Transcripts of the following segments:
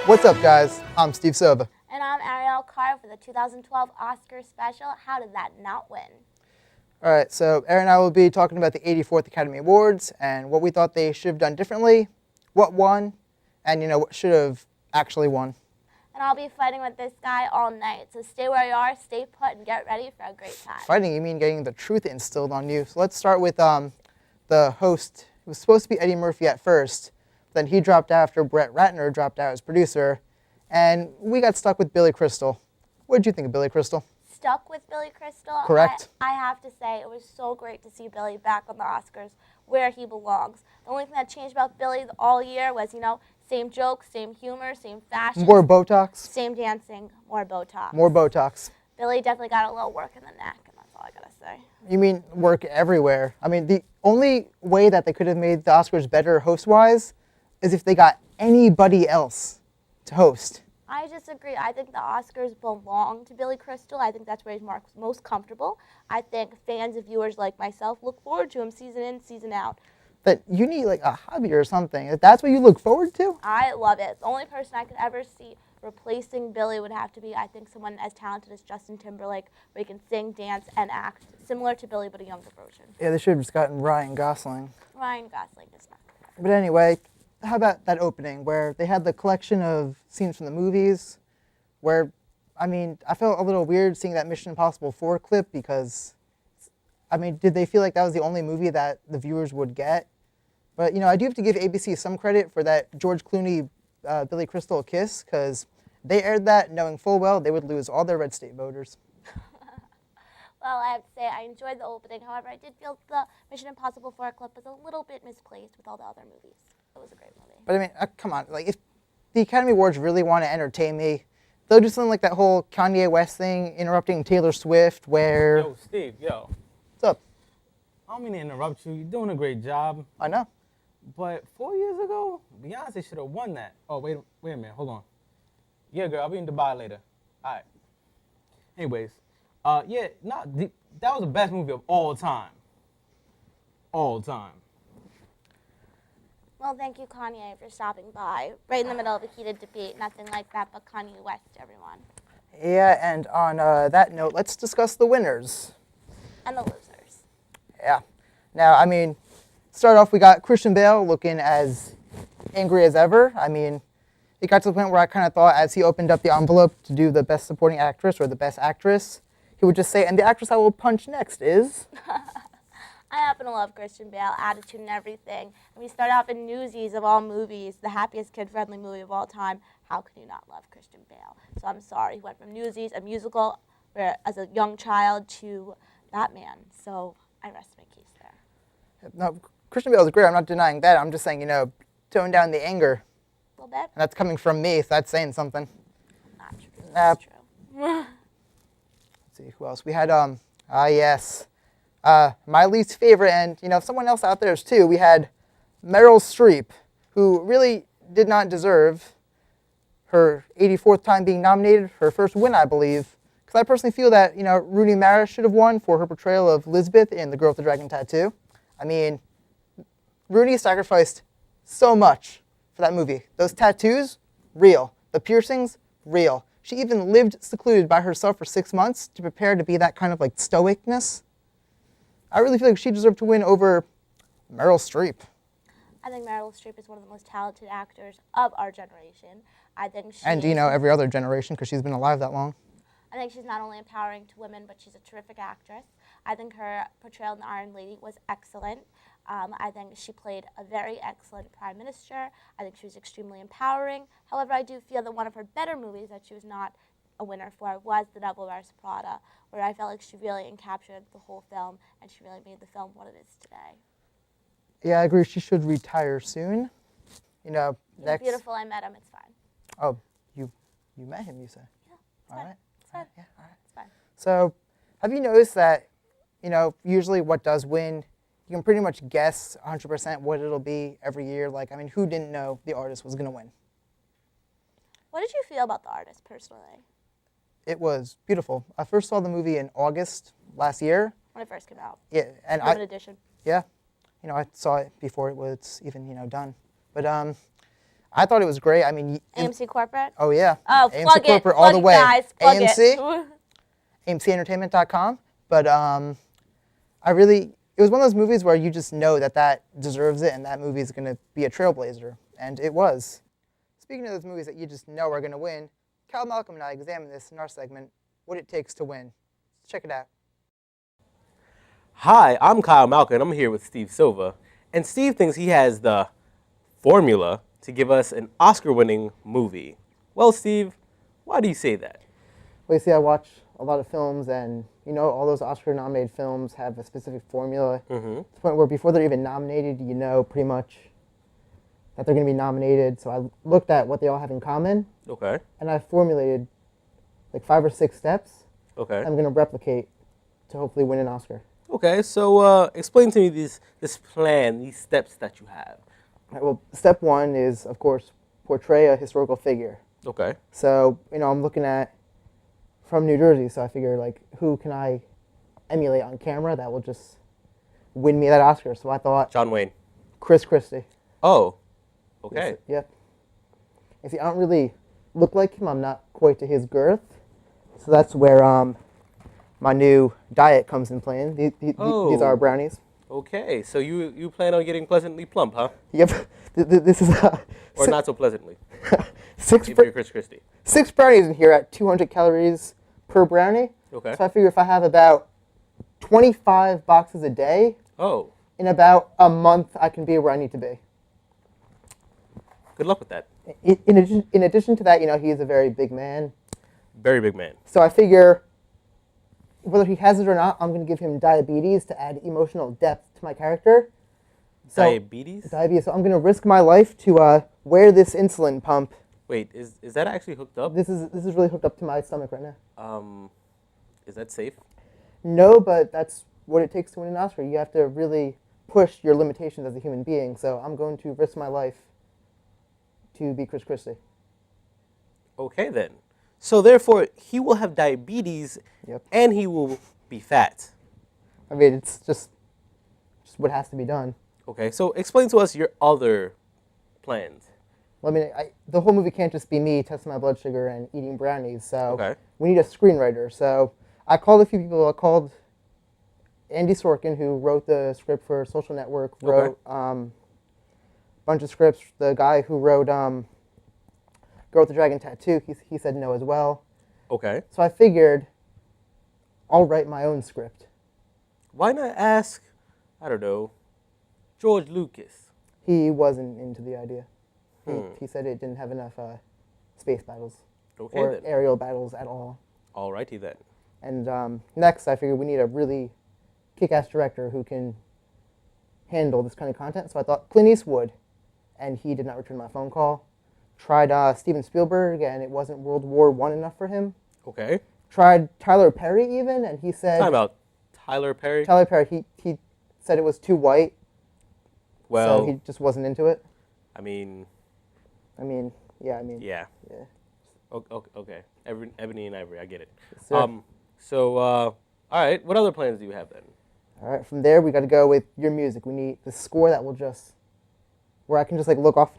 What's up, guys? I'm Steve Silva. And I'm Ariel Carr for the 2012 Oscar special, How Did That Not Win? All right, so Aaron and I will be talking about the 84th Academy Awards and what we thought they should have done differently, what won, and what should have actually won. And I'll be fighting with this guy all night, so stay where you are, stay put, and get ready for a great time. Fighting, you mean getting the truth instilled on you. So let's start with the host. It was supposed to be Eddie Murphy at first, then he dropped out after Brett Ratner dropped out as producer, and we got stuck with Billy Crystal. What did you think of Billy Crystal? Stuck with Billy Crystal? Correct. I have to say, it was so great to see Billy back on the Oscars where he belongs. The only thing that changed about Billy all year was, same jokes, same humor, same fashion. More Botox? Same dancing, more Botox. More Botox. Billy definitely got a little work in the neck, and that's all I gotta say. You mean work everywhere? I mean, the only way that they could have made the Oscars better host-wise is if they got anybody else to host. I disagree. I think the Oscars belong to Billy Crystal. I think that's where he's most comfortable. I think fans and viewers like myself look forward to him season in, season out. But you need like a hobby or something. If that's what you look forward to? I love it. The only person I could ever see replacing Billy would have to be, I think, someone as talented as Justin Timberlake, where he can sing, dance, and act, similar to Billy, but a younger version. Yeah, they should have just gotten Ryan Gosling. Ryan Gosling is not good. But anyway, how about that opening where they had the collection of scenes from the movies where, I mean, I felt a little weird seeing that Mission Impossible 4 clip because, I mean, did they feel like that was the only movie that the viewers would get? But, I do have to give ABC some credit for that George Clooney, Billy Crystal kiss because they aired that knowing full well they would lose all their red state voters. Well, I have to say I enjoyed the opening. However, I did feel the Mission Impossible 4 clip was a little bit misplaced with all the other movies. It was a great movie. But I mean, come on, like if the Academy Awards really want to entertain me, they'll do something like that whole Kanye West thing interrupting Taylor Swift where... Yo, Steve, What's up? I don't mean to interrupt you. You're doing a great job. I know. But 4 years ago, Beyonce should have won that. Oh, wait a minute. Hold on. Yeah, girl, I'll be in Dubai later. All right. Anyways, that was the best movie of all time. All time. Well, thank you, Kanye, for stopping by. Right in the middle of a heated debate. Nothing like that but Kanye West, everyone. Yeah, and on that note, let's discuss the winners. And the losers. Yeah. Now, I mean, start off, we got Christian Bale looking as angry as ever. I mean, it got to the point where I kind of thought as he opened up the envelope to do the Best Supporting Actress or the Best Actress, he would just say, and the actress I will punch next is... I happen to love Christian Bale, attitude and everything. And we start off in Newsies of all movies, the happiest kid-friendly movie of all time. How can you not love Christian Bale? So I'm sorry. He went from Newsies, a musical, where as a young child, to Batman. So I rest my case there. No, Christian Bale is great. I'm not denying that. I'm just saying, tone down the anger. A little bit? And that's coming from me, so that's saying something. Not true. That's true. Let's see, who else? We had, yes. My least favorite, and, someone else out there is too, we had Meryl Streep, who really did not deserve her 84th time being nominated, her first win, I believe. Because I personally feel that, Rooney Mara should have won for her portrayal of Lisbeth in The Girl with the Dragon Tattoo. I mean, Rooney sacrificed so much for that movie. Those tattoos, real. The piercings, real. She even lived secluded by herself for 6 months to prepare to be that kind of like stoicness. I really feel like she deserved to win over Meryl Streep. I think Meryl Streep is one of the most talented actors of our generation. I think she And, every other generation because she's been alive that long. I think she's not only empowering to women, but she's a terrific actress. I think her portrayal in The Iron Lady was excellent. I think she played a very excellent prime minister. I think she was extremely empowering. However, I do feel that one of her better movies that she was not a winner for was The Devil Wears Prada, where I felt like she really encaptured the whole film, and she really made the film what it is today. Yeah, I agree. She should retire soon. He's Next. beautiful. I met him. It's fine. Oh, you met him, you said? Yeah, it's All fine. right. It's fine. Yeah, all right. It's fine. So, have you noticed that, usually what does win, you can pretty much guess 100% what it'll be every year. Like, I mean, who didn't know the artist was going to win? What did you feel about the artist personally? It was beautiful. I first saw the movie in August last year. When it first came out. Yeah, and Limited edition. Yeah, I saw it before it was even done. But I thought it was great. I mean, AMC Corporate. oh yeah. Oh, AMC plug it, Corporate all plug the it, way. guys, plug AMC, it. AMCentertainment.com. But it was one of those movies where you just know that deserves it, and that movie is going to be a trailblazer, and it was. Speaking of those movies that you just know are going to win, Cal Malcolm and I examined this in our segment, What It Takes to Win. Let's check it out. Hi, I'm Kyle Malkin. I'm here with Steve Silva. And Steve thinks he has the formula to give us an Oscar-winning movie. Well, Steve, why do you say that? Well, you see, I watch a lot of films, and all those Oscar-nominated films have a specific formula. To the point where before they're even nominated, you know pretty much that they're going to be nominated. So I looked at what they all have in common, Okay. and I formulated like 5 or 6 steps Okay. I'm going to replicate to hopefully win an Oscar. Okay, so explain to me this plan, these steps that you have. All right, well, step 1 is, of course, portray a historical figure. Okay. So, I'm looking at from New Jersey, so I figure, like, who can I emulate on camera that will just win me that Oscar? So I thought John Wayne. Chris Christie. Oh. Okay. Yes, yep. You see, I don't really look like him. I'm not quite to his girth. So that's where my new diet comes in playing. These are brownies. Okay, so you plan on getting pleasantly plump, huh? Yep. This is Or not so pleasantly, six if you're Chris Christie. 6 brownies in here at 200 calories per brownie. Okay. So I figure if I have about 25 boxes a day, Oh, in about a month I can be where I need to be. good luck with that. In addition to that, he is a very big man. Very big man. So I figure whether he has it or not, I'm going to give him diabetes to add emotional depth to my character. So, Diabetes? Diabetes. So I'm going to risk my life to wear this insulin pump. Wait, is that actually hooked up? This is really hooked up to my stomach right now. Is that safe? No, but that's what it takes to win an Oscar. You have to really push your limitations as a human being. So I'm going to risk my life to be Chris Christie. Okay, then. So therefore, he will have diabetes, Yep. and he will be fat. I mean, it's just what has to be done. Okay, so explain to us your other plans. Well, I mean, the whole movie can't just be me testing my blood sugar and eating brownies. So Okay. we need a screenwriter. So I called a few people. I called Andy Sorkin, who wrote the script for Social Network, wrote a bunch of scripts. The guy who wrote Girl with the Dragon Tattoo, he said no as well. Okay. So I figured I'll write my own script. Why not ask, I don't know, George Lucas? He wasn't into the idea. Hmm. He said it didn't have enough space battles Okay, or then. aerial battles at all. Alrighty then. And next, I figured we need a really kick-ass director who can handle this kind of content. So I thought Clint Eastwood, and he did not return my phone call. Tried Steven Spielberg, and it wasn't World War I enough for him. Okay. Tried Tyler Perry even, and he said... Time out. Tyler Perry? Tyler Perry, he said it was too white, Well, so he just wasn't into it. I mean, Yeah. yeah. Okay. Ebony and Ivory, I get it. Yes, sir. All right. What other plans do you have then? All right, from there, we got to go with your music. We need the score that will where I can just like look off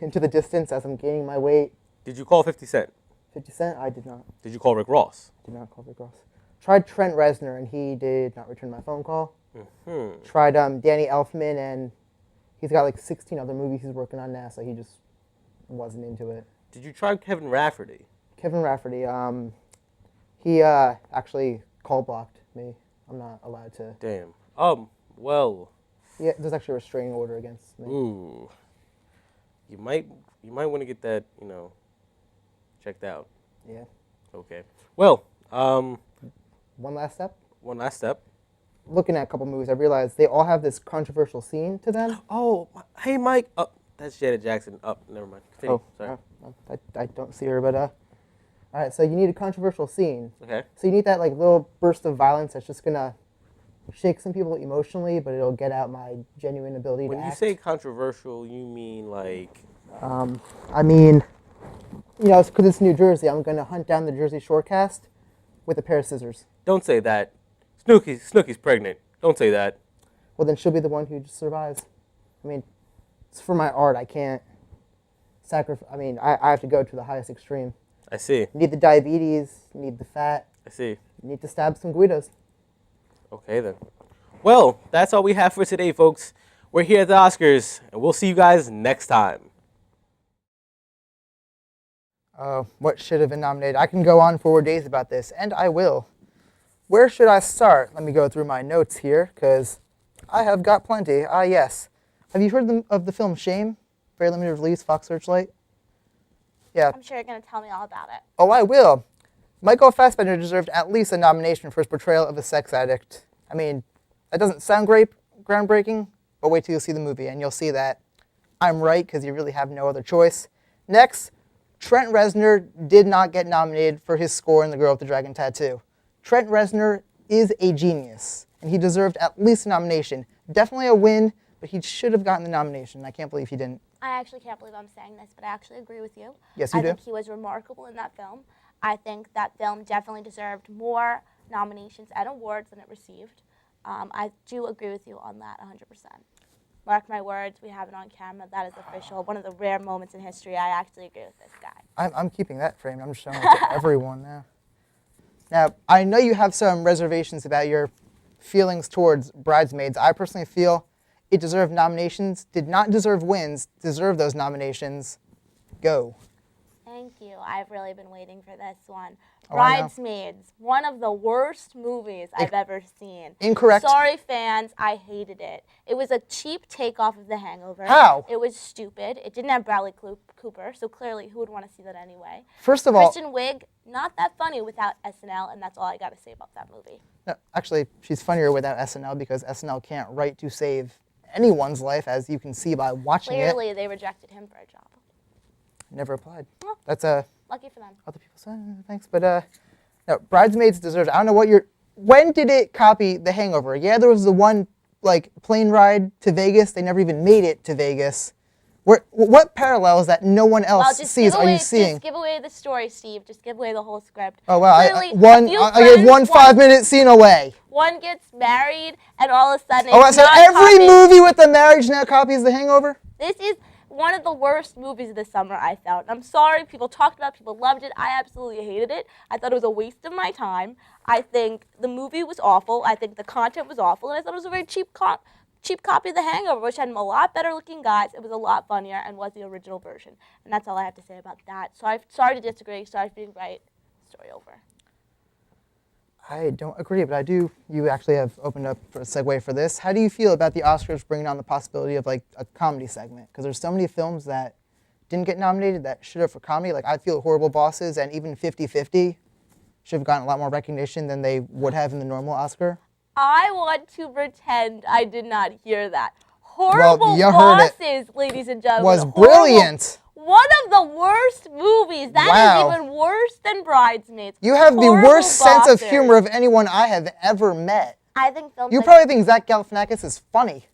into the distance as I'm gaining my weight. Did you call 50 Cent? 50 Cent, I did not. Did you call Rick Ross? Did not call Rick Ross. Tried Trent Reznor, and he did not return my phone call. Mm-hmm. Tried Danny Elfman, and he's got like 16 other movies he's working on now, so he just wasn't into it. Did you try Kevin Rafferty? Kevin Rafferty, he actually call blocked me. I'm not allowed to. Damn. Well. Yeah, there's actually a restraining order against me. Ooh. You might want to get that, checked out. Yeah. Okay. Well, One last step. one last step. Looking at a couple movies, I realized they all have this controversial scene to them. Oh, hey, Mike. Oh, that's Janet Jackson. Oh, never mind. Continue. Sorry. I don't see her, but all right. So you need a controversial scene. Okay. So you need that like little burst of violence that's just gonna shake some people emotionally, but it'll get out my genuine ability When to you act. say controversial, you mean like... I mean, because it's New Jersey, I'm gonna hunt down the Jersey Shore cast with a pair of scissors. Don't say that. Snooki's pregnant. Don't say that. Well, then she'll be the one who just survives. I mean, it's for my art. I can't I have to go to the highest extreme. I see. You need the diabetes, you need the fat, I see. you need to stab some Guidos. Okay, then. Well, that's all we have for today, folks. We're here at the Oscars, and we'll see you guys next time. What should have been nominated? I can go on for days about this, and I will. Where should I start? Let me go through my notes here, because I have got plenty. Yes. Have you heard of the film Shame? Very limited release, Fox Searchlight? Yeah. I'm sure you're going to tell me all about it. Oh, I will. Michael Fassbender deserved at least a nomination for his portrayal of a sex addict. I mean, that doesn't sound great, groundbreaking, but wait till you see the movie, and you'll see that I'm right, because you really have no other choice. Next, Trent Reznor did not get nominated for his score in The Girl with the Dragon Tattoo. Trent Reznor is a genius, and he deserved at least a nomination. Definitely a win, but he should have gotten the nomination. I can't believe he didn't. I actually can't believe I'm saying this, but I actually agree with you. Yes, you do. I think he was remarkable in that film. I think that film definitely deserved more nominations and awards than it received. I do agree with you on that 100%. Mark my words, we have it on camera. That is official. One of the rare moments in history. I actually agree with this guy. I'm keeping that framed. I'm just showing it to everyone now. Now, I know you have some reservations about your feelings towards Bridesmaids. I personally feel it deserved nominations, did not deserve wins, deserved those nominations. Go. Thank you. I've really been waiting for this one. Oh, I know. Bridesmaids, one of the worst movies I've ever seen. Incorrect. Sorry, fans, I hated it. It was a cheap takeoff of The Hangover. How? It was stupid. It didn't have Bradley Cooper, so clearly who would want to see that anyway? First of all, Kristen Wiig, not that funny without SNL, and that's all I got to say about that movie. no, actually, she's funnier without SNL because SNL can't write to save anyone's life, as you can see by watching Clearly, it. they rejected him for a job. Never applied. Well, That's lucky for them. other people say thanks, but no, Bridesmaids deserves. I don't know what you're. When did it copy The Hangover? Yeah, there was the one like plane ride to Vegas. They never even made it to Vegas. What parallels that no one else Well, just sees give are away, you seeing? Just give away the story, Steve. Just give away the whole script. Oh wow! Clearly, I gave one 5-minute scene away. One gets married, and all of a sudden, Oh, it's so not every copied. movie with the marriage now copies The Hangover? This is one of the worst movies of the summer, I felt. I'm sorry, people talked about it, people loved it. I absolutely hated it. I thought it was a waste of my time. I think the movie was awful. I think the content was awful, and I thought it was a very cheap copy of The Hangover, which had a lot better looking guys. It was a lot funnier and was the original version. And that's all I have to say about that. Sorry to disagree. Sorry for being right. Story over. I don't agree, but I do. You actually have opened up for a segue for this. How do you feel about the Oscars bringing on the possibility of like a comedy segment? Because there's so many films that didn't get nominated that should have for comedy. Like I feel Horrible Bosses and even 50-50 should have gotten a lot more recognition than they would have in the normal Oscar. I want to pretend I did not hear that. Horrible you heard it. Bosses, ladies and gentlemen. Was Horrible. brilliant. One of the worst movies. That Wow. is even worse than Bridesmaids. You have the Horrible worst sense of Bosses. humor of anyone I have ever met. I think films You like probably think Zach Galifianakis is funny.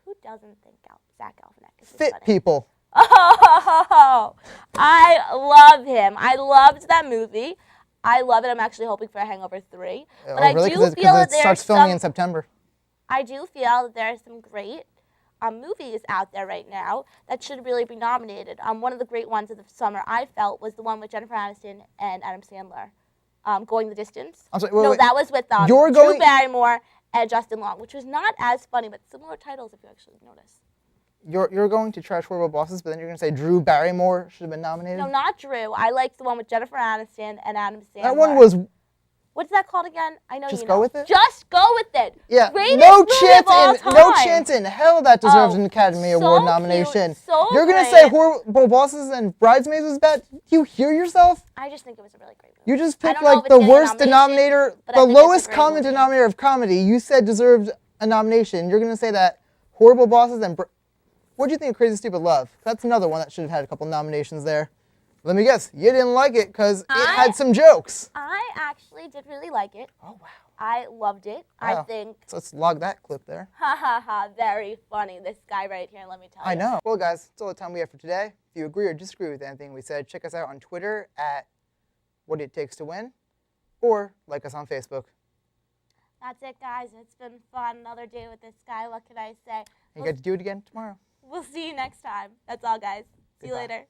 who doesn't think Zach Galifianakis is Fit funny? people. Oh, I love him. I loved that movie. I love it. I'm actually hoping for a Hangover 3. But I really? do Because feel that it starts there's filming some, in September. I do feel that there are some great movies out there right now that should really be nominated. One of the great ones of the summer I felt was the one with Jennifer Aniston and Adam Sandler, Going the Distance. I'm sorry, no, wait. that was with You're Drew going- Barrymore and Justin Long, which was not as funny, but similar titles if you actually notice. You're going to trash Horrible Bosses, but then you're going to say Drew Barrymore should have been nominated? No, not Drew. I liked the one with Jennifer Aniston and Adam Sandler. That one was, What's that called again? I know Just you go know. with it? Just go with it. yeah, Greatest no movie chance of all in no time. chance in hell that deserves Oh, an Academy so Award cute, nomination. so You're going to great. say Horrible Bosses and Bridesmaids was bad? Do you hear yourself? I just think it was a really great movie. You just I picked don't know like if the it's getting a worst nomination, denominator, but I the think it's a lowest great common movie. denominator of comedy. You said deserved a nomination. You're going to say that Horrible Bosses and what do you think of Crazy Stupid Love? That's another one that should have had a couple nominations there. Let me guess, you didn't like it because it had some jokes. I actually did really like it. Oh wow. I loved it. I Wow. think, So let's log that clip there. ha ha ha, very funny. This guy right here, let me tell you. I know. Well, guys, that's all the time we have for today. If you agree or disagree with anything we said, check us out on Twitter at What It Takes to Win, or like us on Facebook. That's it, guys. It's been fun. Another day with this guy. What can I say? And you get to do it again tomorrow. We'll see you next time. That's all, guys. See you Goodbye. later.